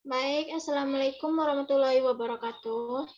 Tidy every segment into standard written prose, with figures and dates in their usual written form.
Baik, Assalamualaikum warahmatullahi wabarakatuh.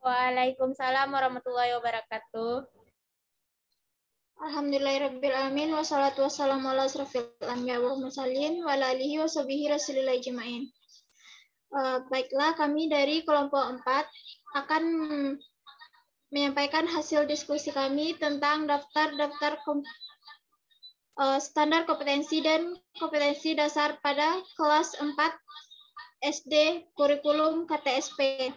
Waalaikumsalam warahmatullahi wabarakatuh. Alhamdulillahirrabbilalamin, wassalatu wassalamu ala asrafil anbiya wal mursalin wa ala alihi wa sahbihi rasulillah ajma'in. Baiklah, kami dari kelompok 4 akan menyampaikan hasil diskusi kami tentang daftar-daftar standar kompetensi dan kompetensi dasar pada kelas 4 SD kurikulum KTSP,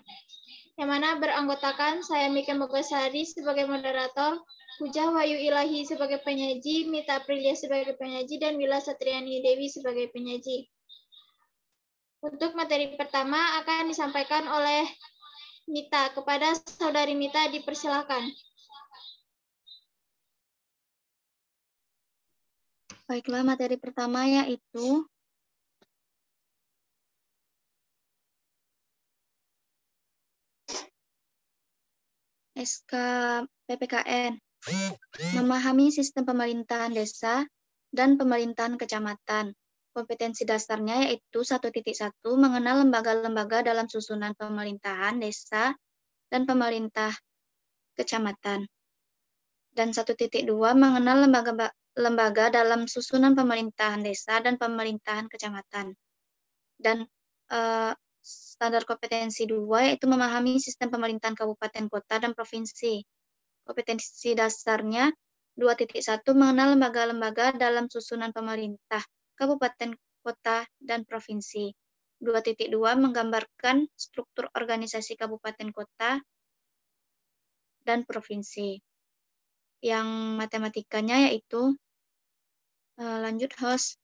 yang mana beranggotakan saya Mika Mogasari sebagai moderator, Pujah Wahyu Ilahi sebagai penyaji, Mita Aprilia sebagai penyaji, dan Wila Satriani Dewi sebagai penyaji. Untuk materi pertama akan disampaikan oleh Mita. Kepada Saudari Mita dipersilakan. Baiklah, materi pertama yaitu SK PPKN, memahami sistem pemerintahan desa dan pemerintahan kecamatan. Kompetensi dasarnya yaitu 1.1 mengenal lembaga-lembaga dalam susunan pemerintahan desa dan pemerintah kecamatan. Dan 1.2 mengenal lembaga dalam susunan pemerintahan desa dan pemerintahan kecamatan. Dan standar kompetensi 2 yaitu memahami sistem pemerintahan kabupaten, kota, dan provinsi. Kompetensi dasarnya 2.1 mengenal lembaga-lembaga dalam susunan pemerintah kabupaten, kota, dan provinsi. 2.2 menggambarkan struktur organisasi kabupaten, kota, dan provinsi. Yang matematikanya yaitu lanjut host.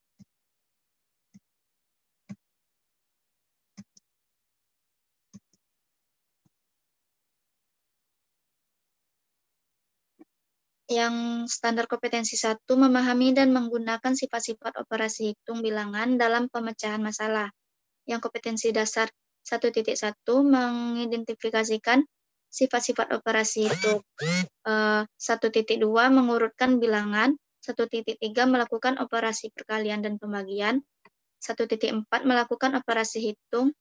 Yang standar kompetensi 1 memahami dan menggunakan sifat-sifat operasi hitung bilangan dalam pemecahan masalah. Yang kompetensi dasar 1.1 mengidentifikasikan sifat-sifat operasi hitung. 1.2 mengurutkan bilangan. 1.3 melakukan operasi perkalian dan pembagian. 1.4 melakukan operasi hitung.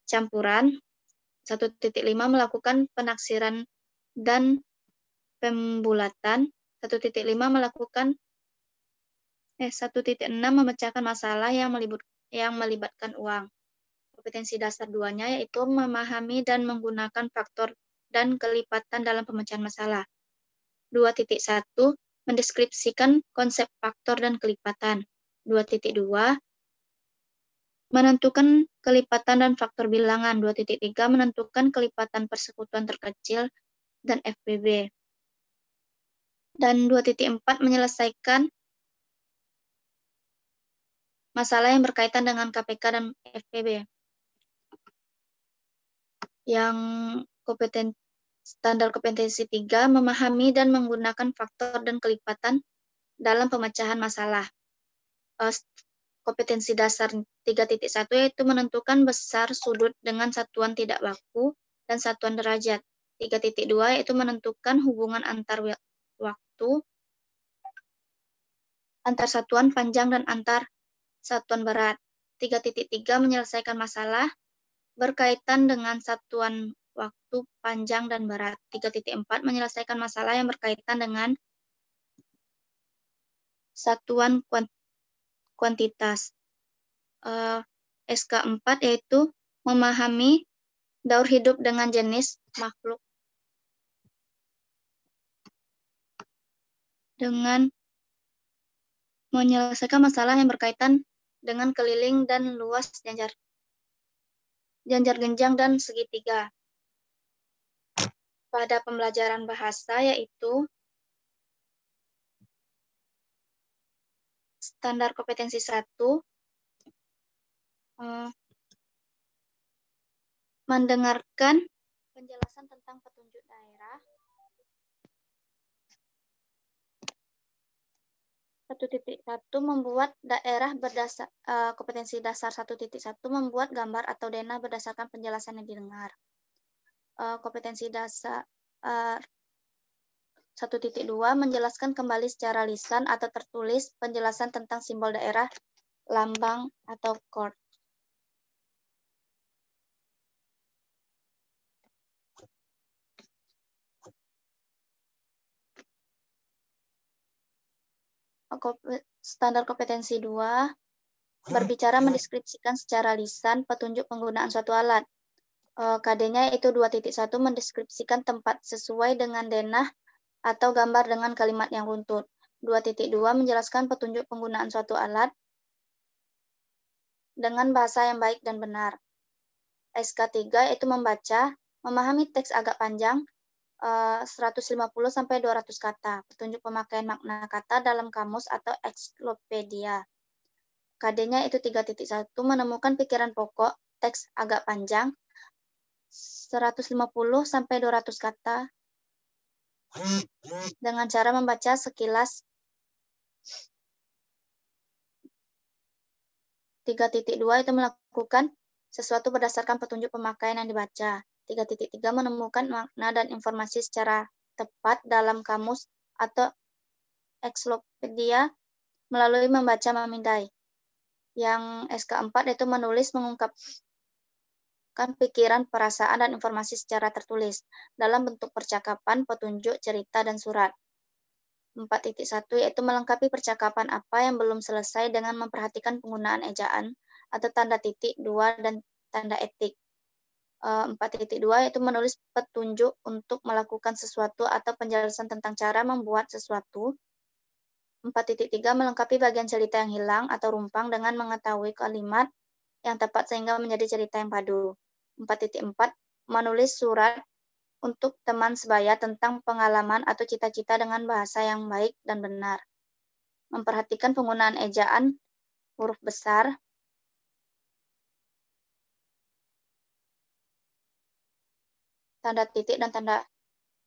Campuran. 1.5 melakukan penaksiran dan pembulatan. 1.5 melakukan 1.6 memecahkan masalah yang melibatkan uang. Kompetensi dasar 2-nya yaitu memahami dan menggunakan faktor dan kelipatan dalam pemecahan masalah. 2.1 mendeskripsikan konsep faktor dan kelipatan. 2.2 menentukan kelipatan dan faktor bilangan. 2.3 menentukan kelipatan persekutuan terkecil dan FPB. Dan 2.4 menyelesaikan masalah yang berkaitan dengan KPK dan FPB. Yang standar kompetensi 3 memahami dan menggunakan faktor dan kelipatan dalam pemecahan masalah. Kompetensi dasar 3.1 yaitu menentukan besar sudut dengan satuan tidak baku dan satuan derajat. 3.2 yaitu menentukan hubungan antar waktu, antar satuan panjang dan antar satuan berat. 3.3 menyelesaikan masalah berkaitan dengan satuan waktu panjang dan berat. 3.4 menyelesaikan masalah yang berkaitan dengan satuan kuantitas. SK4 yaitu memahami daur hidup dengan jenis makhluk dengan menyelesaikan masalah yang berkaitan dengan keliling dan luas janjar genjang dan segitiga. Pada pembelajaran bahasa yaitu standar kompetensi 1 mendengarkan penjelasan tentang petunjuk daerah. 1.1 membuat daerah kompetensi dasar 1.1 membuat gambar atau denah berdasarkan penjelasan yang didengar. Kompetensi dasar 1.2 menjelaskan kembali secara lisan atau tertulis penjelasan tentang simbol daerah, lambang, atau chord. Standar kompetensi 2 berbicara mendeskripsikan secara lisan petunjuk penggunaan suatu alat. KD-nya yaitu 2.1 mendeskripsikan tempat sesuai dengan denah atau gambar dengan kalimat yang runtut. 2.2 menjelaskan petunjuk penggunaan suatu alat dengan bahasa yang baik dan benar. SK3 yaitu membaca, memahami teks agak panjang, 150-200 kata, petunjuk pemakaian makna kata dalam kamus atau ensiklopedia. KD-nya itu 3.1 menemukan pikiran pokok, teks agak panjang, 150-200 kata, dengan cara membaca sekilas. 3.2 itu melakukan sesuatu berdasarkan petunjuk pemakaian yang dibaca. 3.3 menemukan makna dan informasi secara tepat dalam kamus atau ensiklopedia melalui membaca memindai. Yang SK4 itu menulis mengungkapkan pikiran, perasaan, dan informasi secara tertulis dalam bentuk percakapan, petunjuk, cerita, dan surat. 4.1 yaitu melengkapi percakapan apa yang belum selesai dengan memperhatikan penggunaan ejaan atau tanda titik, dua, dan tanda etik. 4.2 yaitu menulis petunjuk untuk melakukan sesuatu atau penjelasan tentang cara membuat sesuatu. 4.3 melengkapi bagian cerita yang hilang atau rumpang dengan mengetahui kalimat yang tepat sehingga menjadi cerita yang padu. 4.4 menulis surat untuk teman sebaya tentang pengalaman atau cita-cita dengan bahasa yang baik dan benar. Memperhatikan penggunaan ejaan, huruf besar, tanda titik, dan tanda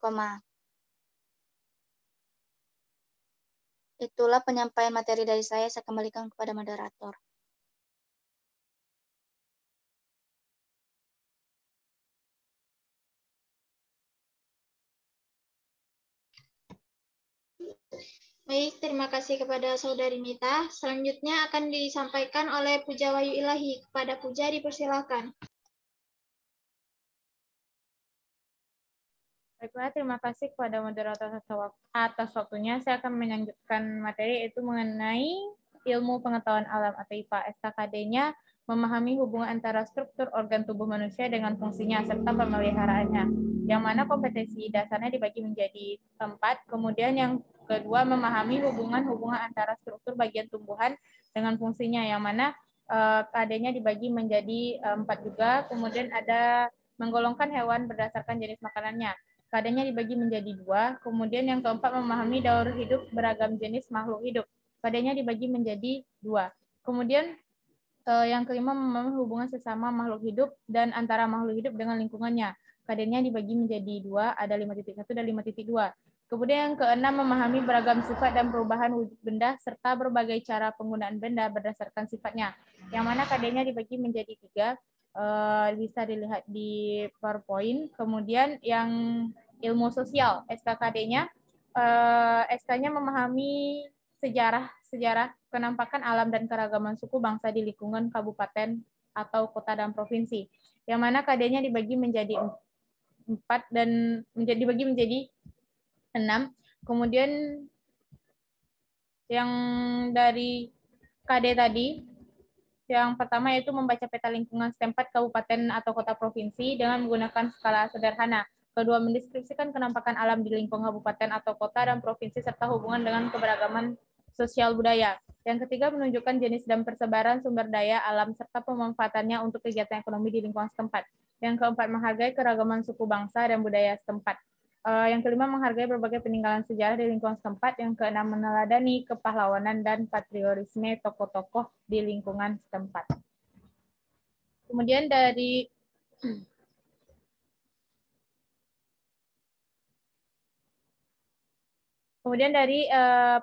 koma. Itulah penyampaian materi dari saya kembalikan kepada moderator. Baik, terima kasih kepada Saudari Mita. Selanjutnya akan disampaikan oleh Puja Wahyu Ilahi. Kepada Puja dipersilakan. Baiklah, terima kasih kepada moderator atas waktunya. Saya akan melanjutkan materi yaitu mengenai ilmu pengetahuan alam atau IPA. SKKD-nya memahami hubungan antara struktur organ tubuh manusia dengan fungsinya serta pemeliharaannya. Yang mana kompetensi dasarnya dibagi menjadi 4. Kemudian yang kedua memahami hubungan antara struktur bagian tumbuhan dengan fungsinya. Yang mana KD-nya dibagi menjadi 4 juga. Kemudian ada menggolongkan hewan berdasarkan jenis makanannya. KD-nya dibagi menjadi 2. Kemudian yang keempat memahami daur hidup beragam jenis makhluk hidup. KD-nya dibagi menjadi 2. Kemudian yang kelima memahami hubungan sesama makhluk hidup dan antara makhluk hidup dengan lingkungannya. KD-nya dibagi menjadi 2, ada 5.1 dan 5.2. Kemudian yang keenam memahami beragam sifat dan perubahan wujud benda serta berbagai cara penggunaan benda berdasarkan sifatnya. Yang mana KD-nya dibagi menjadi 3. Bisa dilihat di PowerPoint. Kemudian yang ilmu sosial, SKKD-nya, SK-nya memahami sejarah penampakan alam dan keragaman suku bangsa di lingkungan kabupaten atau kota dan provinsi. Yang mana KD-nya dibagi menjadi 4 dan dibagi menjadi 6. Kemudian yang dari KD tadi, yang pertama yaitu membaca peta lingkungan setempat kabupaten atau kota provinsi dengan menggunakan skala sederhana. Kedua, mendeskripsikan penampakan alam di lingkungan kabupaten atau kota dan provinsi serta hubungan dengan keberagaman sosial budaya. Yang ketiga, menunjukkan jenis dan persebaran sumber daya alam serta pemanfaatannya untuk kegiatan ekonomi di lingkungan setempat. Yang keempat, menghargai keragaman suku bangsa dan budaya setempat. Yang kelima, menghargai berbagai peninggalan sejarah di lingkungan setempat. Yang keenam, meneladani kepahlawanan dan patriotisme tokoh-tokoh di lingkungan setempat. Kemudian dari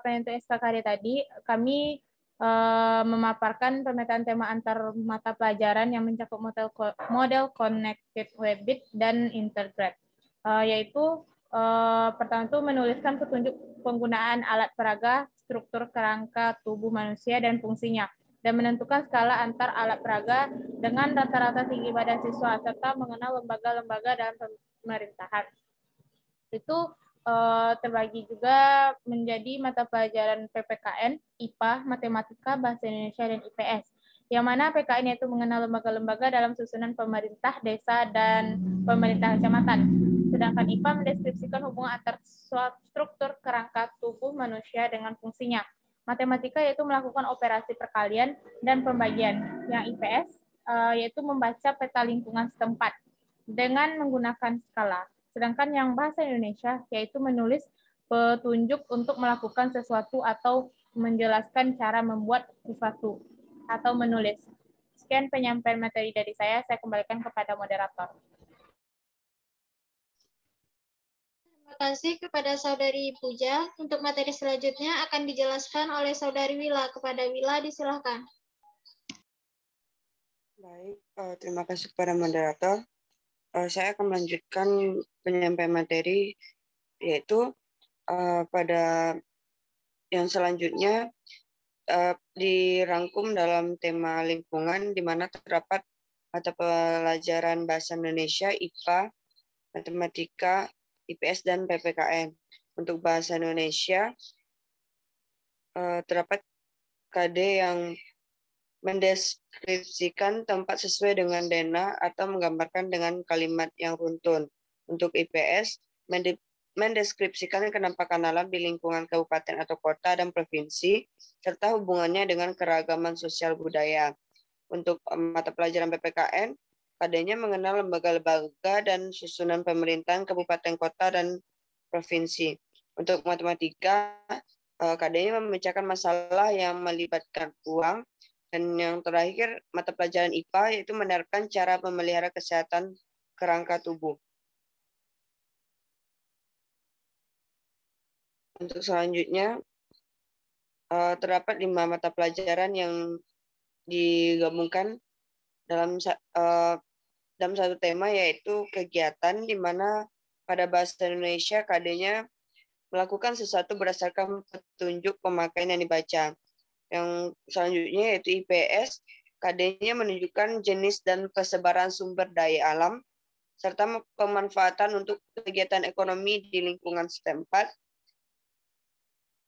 penentu SKKD tadi, kami memaparkan pemetaan tema antar mata pelajaran yang mencakup model Connected Webit dan Intergrade, yaitu Pertama itu menuliskan petunjuk penggunaan alat peraga, struktur kerangka tubuh manusia dan fungsinya, dan menentukan skala antar alat peraga dengan rata-rata tinggi badan siswa, serta mengenal lembaga-lembaga dalam pemerintahan. Itu terbagi juga menjadi mata pelajaran PPKN, IPA, Matematika, Bahasa Indonesia, dan IPS. Yang mana PKN itu mengenal lembaga-lembaga dalam susunan pemerintah, desa, dan pemerintah kecamatan. Sedangkan IPA mendeskripsikan hubungan antar struktur kerangka tubuh manusia dengan fungsinya. Matematika yaitu melakukan operasi perkalian dan pembagian. Yang IPS yaitu membaca peta lingkungan setempat dengan menggunakan skala. Sedangkan yang bahasa Indonesia yaitu menulis petunjuk untuk melakukan sesuatu atau menjelaskan cara membuat sesuatu atau menulis. Sekian penyampaian materi dari saya kembalikan kepada moderator. Terima kasih kepada Saudari Puja. Untuk materi selanjutnya akan dijelaskan oleh Saudari Wila. Kepada Wila, disilahkan. Baik, terima kasih kepada moderator. Saya akan melanjutkan penyampaian materi, yaitu pada yang selanjutnya dirangkum dalam tema lingkungan, di mana terdapat mata pelajaran Bahasa Indonesia, IPA, Matematika, IPS, dan PPKN. Untuk Bahasa Indonesia, terdapat KD yang mendeskripsikan tempat sesuai dengan denah atau menggambarkan dengan kalimat yang runtun. Untuk IPS, mendeskripsikan kenampakan alam di lingkungan kabupaten atau kota dan provinsi, serta hubungannya dengan keragaman sosial budaya. Untuk mata pelajaran PPKN, KD-nya mengenal lembaga-lembaga dan susunan pemerintahan kabupaten kota dan provinsi. Untuk matematika, KD-nya memecahkan masalah yang melibatkan uang. Dan yang terakhir, mata pelajaran IPA yaitu menerapkan cara memelihara kesehatan kerangka tubuh. Untuk selanjutnya, terdapat 5 mata pelajaran yang digabungkan dalam satu tema, yaitu kegiatan, di mana pada Bahasa Indonesia KD-nya melakukan sesuatu berdasarkan petunjuk pemakaian yang dibaca. Yang selanjutnya yaitu IPS, KD-nya menunjukkan jenis dan persebaran sumber daya alam, serta pemanfaatan untuk kegiatan ekonomi di lingkungan setempat.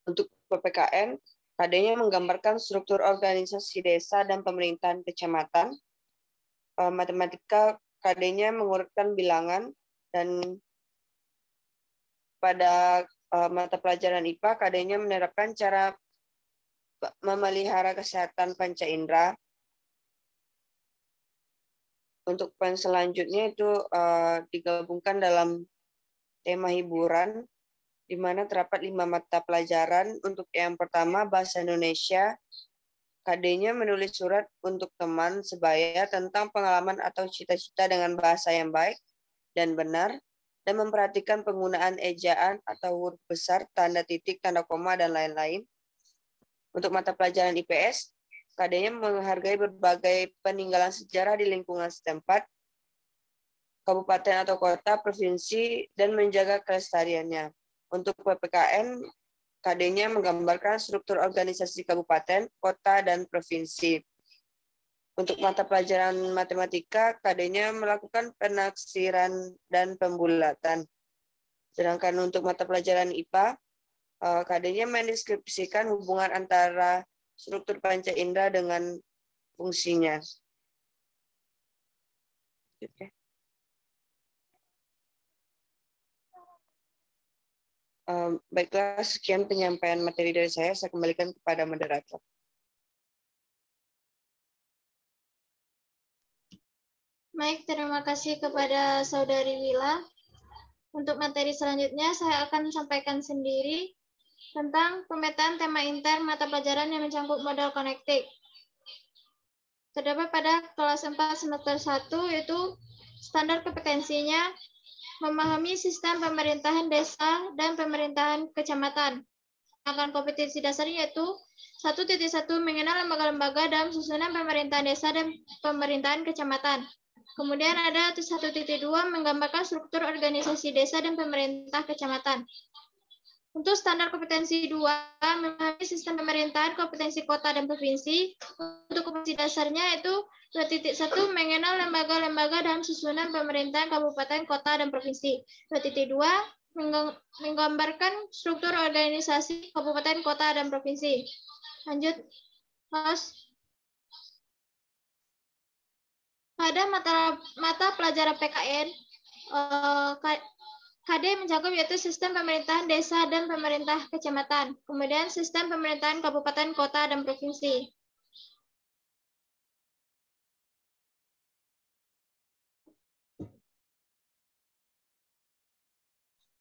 Untuk PPKN, KD-nya menggambarkan struktur organisasi desa dan pemerintahan kecamatan. Matematika, KD-nya mengurutkan bilangan, dan pada mata pelajaran IPA, KD-nya menerapkan cara memelihara kesehatan panca indera. Untuk poin selanjutnya itu digabungkan dalam tema hiburan, di mana terdapat 5 mata pelajaran. Untuk yang pertama, Bahasa Indonesia, KD-nya menulis surat untuk teman sebaya tentang pengalaman atau cita-cita dengan bahasa yang baik dan benar, dan memperhatikan penggunaan ejaan atau huruf besar, tanda titik, tanda koma, dan lain-lain. Untuk mata pelajaran IPS, KD-nya menghargai berbagai peninggalan sejarah di lingkungan setempat, kabupaten atau kota, provinsi, dan menjaga kelestariannya. Untuk PPKN, KD-nya menggambarkan struktur organisasi kabupaten, kota, dan provinsi. Untuk mata pelajaran matematika, KD-nya melakukan penaksiran dan pembulatan. Sedangkan untuk mata pelajaran IPA, KD-nya mendeskripsikan hubungan antara struktur panca indera dengan fungsinya. Okay. Baiklah, sekian penyampaian materi dari saya kembalikan kepada moderator. Baik, terima kasih kepada Saudari Wila. Untuk materi selanjutnya, saya akan sampaikan sendiri tentang pemetaan tema inter mata pelajaran yang mencangkup modal konektik. Terdapat pada kelas 4 semester 1, yaitu standar kompetensinya memahami sistem pemerintahan desa dan pemerintahan kecamatan. Sedangkan kompetensi dasarnya yaitu 1.1 mengenal lembaga-lembaga dalam susunan pemerintahan desa dan pemerintahan kecamatan. Kemudian ada 1.2 menggambarkan struktur organisasi desa dan pemerintah kecamatan. Untuk standar kompetensi 2, memahami sistem pemerintahan kompetensi kota dan provinsi. Untuk kompetensi dasarnya itu 2.1 mengenal lembaga-lembaga dan susunan pemerintahan kabupaten, kota, dan provinsi. 2.2 menggambarkan struktur organisasi kabupaten, kota, dan provinsi. Lanjut, Mas. Pada mata pelajaran PKN, KD mencakup yaitu sistem pemerintahan desa dan pemerintah kecamatan, kemudian sistem pemerintahan kabupaten, kota, dan provinsi.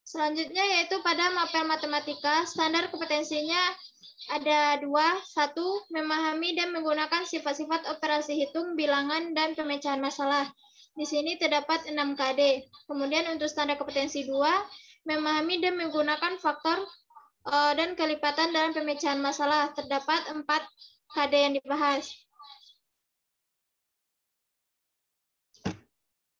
Selanjutnya yaitu pada mapel matematika, standar kompetensinya ada 2. 1. Memahami dan menggunakan sifat-sifat operasi hitung, bilangan, dan pemecahan masalah. Di sini terdapat 6 KD. Kemudian untuk standar kompetensi 2, memahami dan menggunakan faktor dan kelipatan dalam pemecahan masalah. Terdapat 4 KD yang dibahas.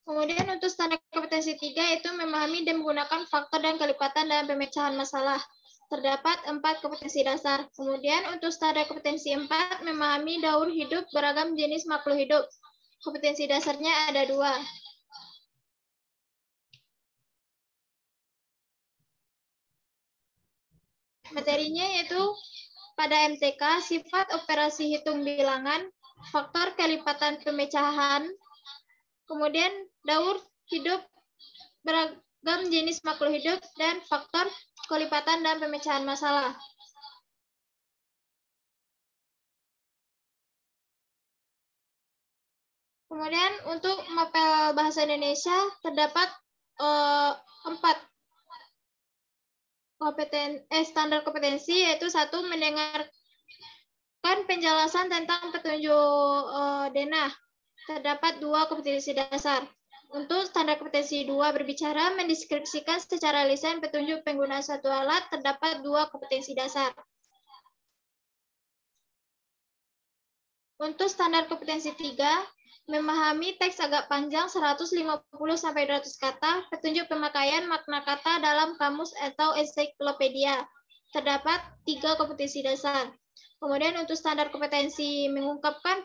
Kemudian untuk standar kompetensi 3 itu memahami dan menggunakan faktor dan kelipatan dalam pemecahan masalah. Terdapat 4 kompetensi dasar. Kemudian untuk standar kompetensi 4 memahami daur hidup beragam jenis makhluk hidup. Kompetensi dasarnya ada 2. Materinya yaitu pada MTK, sifat operasi hitung bilangan, faktor kelipatan pemecahan, kemudian daur hidup beragam jenis makhluk hidup, dan faktor kelipatan dan pemecahan masalah. Kemudian untuk mapel bahasa Indonesia terdapat 4 standar kompetensi, yaitu 1. Mendengarkan penjelasan tentang petunjuk denah. Terdapat 2 kompetensi dasar. Untuk standar kompetensi 2 berbicara, mendeskripsikan secara lisan petunjuk penggunaan suatu alat. Terdapat 2 kompetensi dasar. Untuk standar kompetensi 3, memahami teks agak panjang 150-200 kata, petunjuk pemakaian makna kata dalam kamus atau ensiklopedia. Terdapat 3 kompetensi dasar. Kemudian untuk standar kompetensi mengungkapkan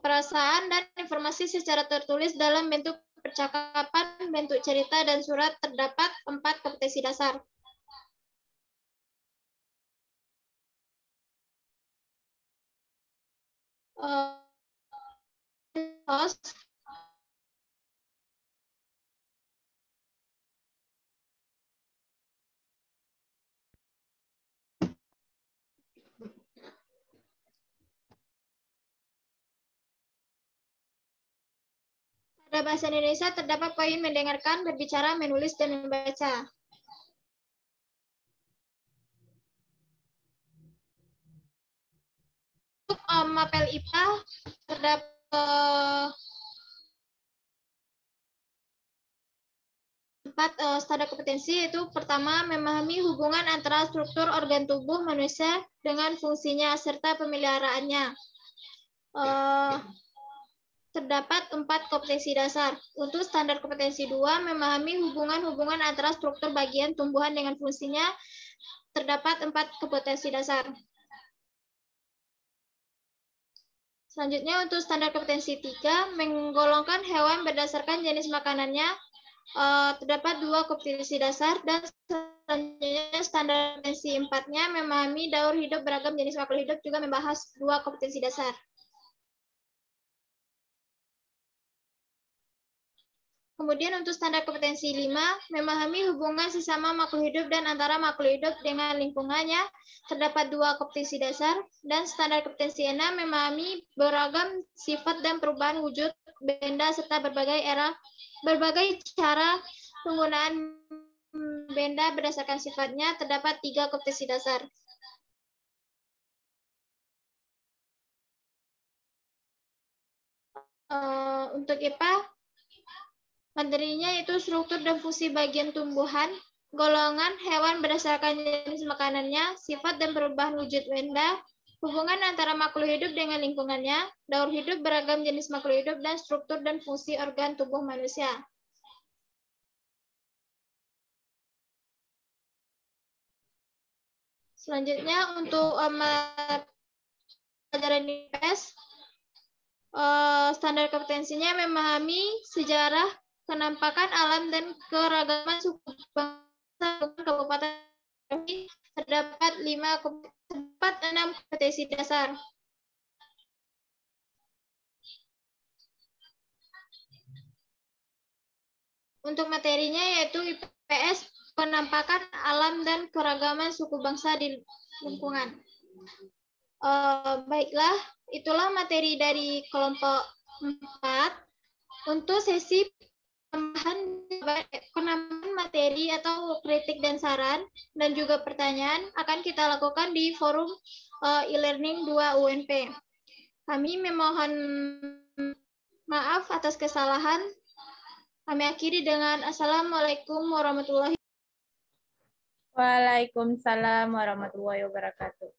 perasaan dan informasi secara tertulis dalam bentuk percakapan, bentuk cerita, dan surat. Terdapat 4 kompetensi dasar. Pada bahasa Indonesia terdapat poin mendengarkan, berbicara, menulis, dan membaca. Untuk mapel IPA terdapat 4 standar kompetensi, yaitu pertama, memahami hubungan antara struktur organ tubuh manusia dengan fungsinya serta pemeliharaannya. Terdapat 4 kompetensi dasar. Untuk standar kompetensi 2, memahami hubungan-hubungan antara struktur bagian tumbuhan dengan fungsinya. Terdapat 4 kompetensi dasar. Selanjutnya untuk standar kompetensi 3, menggolongkan hewan berdasarkan jenis makanannya. Terdapat 2 kompetensi dasar. Dan selanjutnya standar kompetensi 4-nya, memahami daur hidup beragam jenis makhluk hidup, juga membahas 2 kompetensi dasar. Kemudian untuk standar kompetensi 5, memahami hubungan sesama makhluk hidup dan antara makhluk hidup dengan lingkungannya. Terdapat 2 kompetensi dasar. Dan standar kompetensi 6, memahami beragam sifat dan perubahan wujud benda serta berbagai cara penggunaan benda berdasarkan sifatnya. Terdapat 3 kompetensi dasar. Untuk IPA, materinya itu struktur dan fungsi bagian tumbuhan, golongan hewan berdasarkan jenis makanannya, sifat dan perubahan wujud benda, hubungan antara makhluk hidup dengan lingkungannya, daur hidup beragam jenis makhluk hidup, dan struktur dan fungsi organ tubuh manusia. Selanjutnya untuk pelajaran IPS, standar kompetensinya memahami sejarah, kenampakan alam, dan keragaman suku bangsa kabupaten. Terdapat 6 kompetensi dasar. Untuk materinya yaitu IPS, penampakan alam dan keragaman suku bangsa di lingkungan. Baiklah, itulah materi dari kelompok 4. Untuk sesi penambahan materi atau kritik dan saran dan juga pertanyaan akan kita lakukan di forum e-learning 2 UNP. Kami memohon maaf atas kesalahan. Kami akhiri dengan Assalamualaikum warahmatullahi wabarakatuh. Waalaikumsalam warahmatullahi wabarakatuh.